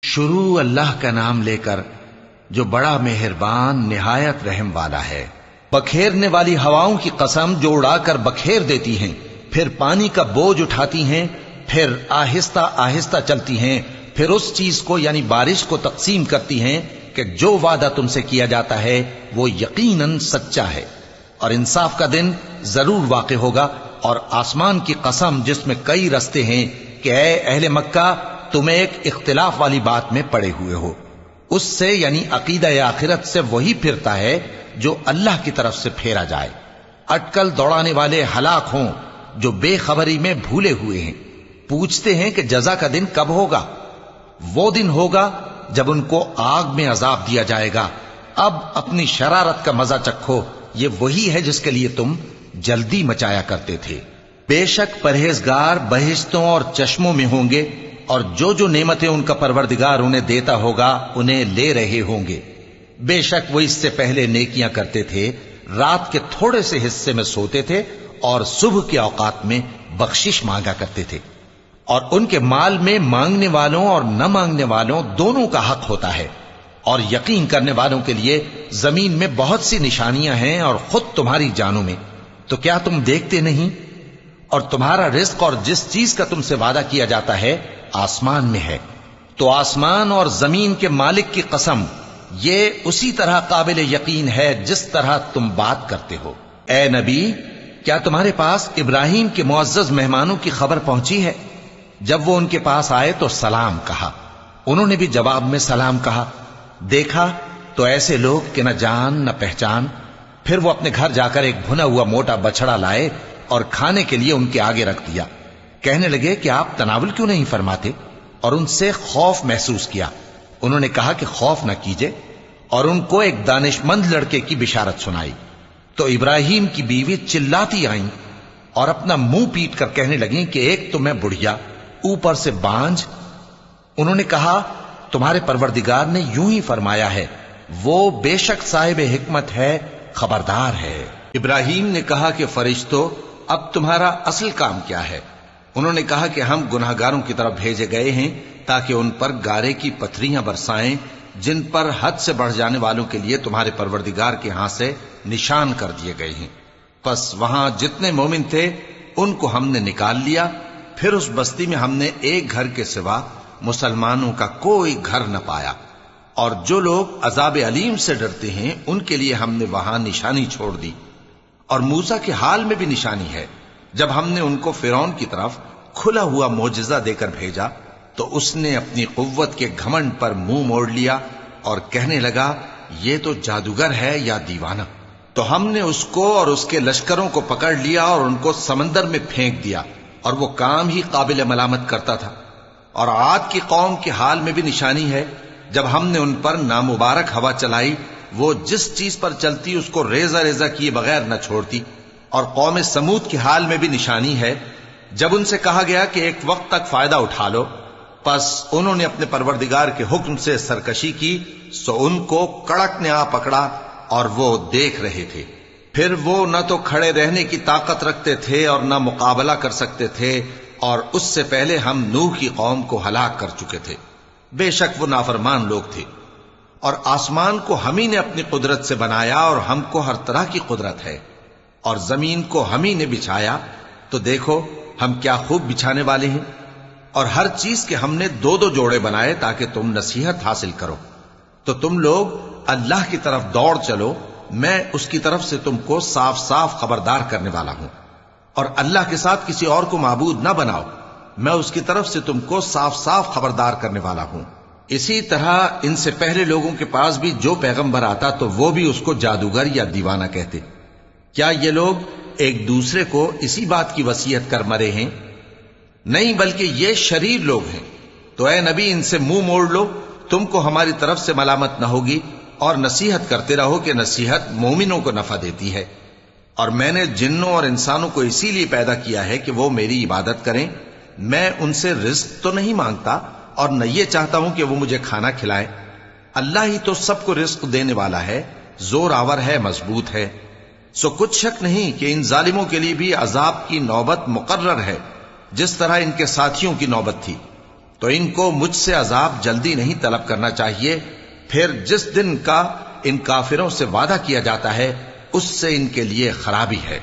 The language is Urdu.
شروع اللہ کا نام لے کر جو بڑا مہربان نہایت رحم والا ہے۔ بکھیرنے والی ہواؤں کی قسم جو اڑا کر بکھیر دیتی ہیں، پھر پانی کا بوجھ اٹھاتی ہیں، پھر آہستہ آہستہ چلتی ہیں، پھر اس چیز کو یعنی بارش کو تقسیم کرتی ہیں کہ جو وعدہ تم سے کیا جاتا ہے وہ یقیناً سچا ہے، اور انصاف کا دن ضرور واقع ہوگا۔ اور آسمان کی قسم جس میں کئی رستے ہیں کہ اے اہل مکہ تم ایک اختلاف والی بات میں پڑے ہوئے ہو، اس سے یعنی عقیدہ آخرت سے وہی پھرتا ہے جو اللہ کی طرف سے پھیرا جائے۔ اٹکل دوڑانے والے ہلاک ہوں جو بے خبری میں بھولے ہوئے ہیں، پوچھتے ہیں کہ جزا کا دن کب ہوگا؟ وہ دن ہوگا جب ان کو آگ میں عذاب دیا جائے گا۔ اب اپنی شرارت کا مزہ چکھو، یہ وہی ہے جس کے لیے تم جلدی مچایا کرتے تھے۔ بے شک پرہیزگار بہشتوں اور چشموں میں ہوں گے، اور جو نعمتیں ان کا پروردگار انہیں دیتا ہوگا انہیں لے رہے ہوں گے۔ بے شک وہ اس سے پہلے نیکیاں کرتے تھے، رات کے تھوڑے سے حصے میں سوتے تھے اور صبح کے اوقات میں بخشش مانگا کرتے تھے، اور ان کے مال میں مانگنے والوں اور نہ مانگنے والوں دونوں کا حق ہوتا ہے۔ اور یقین کرنے والوں کے لیے زمین میں بہت سی نشانیاں ہیں اور خود تمہاری جانوں میں، تو کیا تم دیکھتے نہیں؟ اور تمہارا رزق اور جس چیز کا تم سے وعدہ کیا جاتا ہے آسمان میں ہے، تو آسمان اور زمین کے مالک کی قسم یہ اسی طرح قابل یقین ہے جس طرح تم بات کرتے ہو۔ اے نبی، کیا تمہارے پاس ابراہیم کے معزز مہمانوں کی خبر پہنچی ہے؟ جب وہ ان کے پاس آئے تو سلام کہا، انہوں نے بھی جواب میں سلام کہا۔ دیکھا تو ایسے لوگ کہ نہ جان نہ پہچان۔ پھر وہ اپنے گھر جا کر ایک بھنا ہوا موٹا بچڑا لائے اور کھانے کے لیے ان کے آگے رکھ دیا۔ کہنے لگے کہ آپ تناول کیوں نہیں فرماتے؟ اور ان سے خوف محسوس کیا۔ انہوں نے کہا کہ خوف نہ کیجے، اور ان کو ایک دانش مند لڑکے کی بشارت سنائی۔ تو ابراہیم کی بیوی چلاتی آئیں اور اپنا منہ پیٹ کر کہنے لگیں کہ ایک تو میں بڑھیا، اوپر سے بانجھ۔ انہوں نے کہا تمہارے پروردگار نے یوں ہی فرمایا ہے، وہ بے شک صاحب حکمت ہے، خبردار ہے۔ ابراہیم نے کہا کہ فرشتو، اب تمہارا اصل کام کیا ہے؟ انہوں نے کہا کہ ہم گناہگاروں کی طرف بھیجے گئے ہیں تاکہ ان پر گارے کی پتھریاں برسائیں جن پر حد سے بڑھ جانے والوں کے لیے تمہارے پروردگار کے ہاں سے نشان کر دیے گئے ہیں۔ پس وہاں جتنے مومن تھے ان کو ہم نے نکال لیا، پھر اس بستی میں ہم نے ایک گھر کے سوا مسلمانوں کا کوئی گھر نہ پایا، اور جو لوگ عذاب علیم سے ڈرتے ہیں ان کے لیے ہم نے وہاں نشانی چھوڑ دی۔ اور موسیٰ کے حال میں بھی نشانی ہے، جب ہم نے ان کو فرعون کی طرف کھلا ہوا معجزہ دے کر بھیجا تو اس نے اپنی قوت کے گھمنڈ پر منہ موڑ لیا اور کہنے لگا یہ تو جادوگر ہے یا دیوانہ۔ تو ہم نے اس کو اور اس کے لشکروں کو پکڑ لیا اور ان کو سمندر میں پھینک دیا، اور وہ کام ہی قابل ملامت کرتا تھا۔ اور عاد کی قوم کے حال میں بھی نشانی ہے، جب ہم نے ان پر نامبارک ہوا چلائی، وہ جس چیز پر چلتی اس کو ریزہ ریزہ کیے بغیر نہ چھوڑتی۔ اور قوم سمود کے حال میں بھی نشانی ہے، جب ان سے کہا گیا کہ ایک وقت تک فائدہ اٹھا لو، پس انہوں نے اپنے پروردگار کے حکم سے سرکشی کی، سو ان کو کڑک نے آ پکڑا اور وہ دیکھ رہے تھے۔ پھر وہ نہ تو کھڑے رہنے کی طاقت رکھتے تھے اور نہ مقابلہ کر سکتے تھے، اور اس سے پہلے ہم نوح کی قوم کو ہلاک کر چکے تھے۔ بے شک وہ نافرمان لوگ تھے۔ اور آسمان کو ہم ہی نے اپنی قدرت سے بنایا، اور ہم کو ہر طرح کی قدرت ہے، اور زمین کو ہم ہی نے بچھایا، تو دیکھو ہم کیا خوب بچھانے والے ہیں۔ اور ہر چیز کے ہم نے دو دو جوڑے بنائے تاکہ تم نصیحت حاصل کرو۔ تو تم لوگ اللہ کی طرف دوڑ چلو، میں اس کی طرف سے تم کو صاف صاف خبردار کرنے والا ہوں۔ اور اللہ کے ساتھ کسی اور کو معبود نہ بناؤ، میں اس کی طرف سے تم کو صاف صاف خبردار کرنے والا ہوں۔ اسی طرح ان سے پہلے لوگوں کے پاس بھی جو پیغمبر آتا تو وہ بھی اس کو جادوگر یا دیوانہ کہتے۔ کیا یہ لوگ ایک دوسرے کو اسی بات کی وصیت کر مرے ہیں؟ نہیں، بلکہ یہ شریر لوگ ہیں۔ تو اے نبی ان سے منہ موڑ لو، تم کو ہماری طرف سے ملامت نہ ہوگی، اور نصیحت کرتے رہو کہ نصیحت مومنوں کو نفع دیتی ہے۔ اور میں نے جنوں اور انسانوں کو اسی لیے پیدا کیا ہے کہ وہ میری عبادت کریں۔ میں ان سے رزق تو نہیں مانگتا، اور نہ یہ چاہتا ہوں کہ وہ مجھے کھانا کھلائیں۔ اللہ ہی تو سب کو رزق دینے والا ہے، زور آور ہے، مضبوط ہے۔ سو کچھ شک نہیں کہ ان ظالموں کے لیے بھی عذاب کی نوبت مقرر ہے، جس طرح ان کے ساتھیوں کی نوبت تھی۔ تو ان کو مجھ سے عذاب جلدی نہیں طلب کرنا چاہیے، پھر جس دن کا ان کافروں سے وعدہ کیا جاتا ہے اس سے ان کے لیے خرابی ہے۔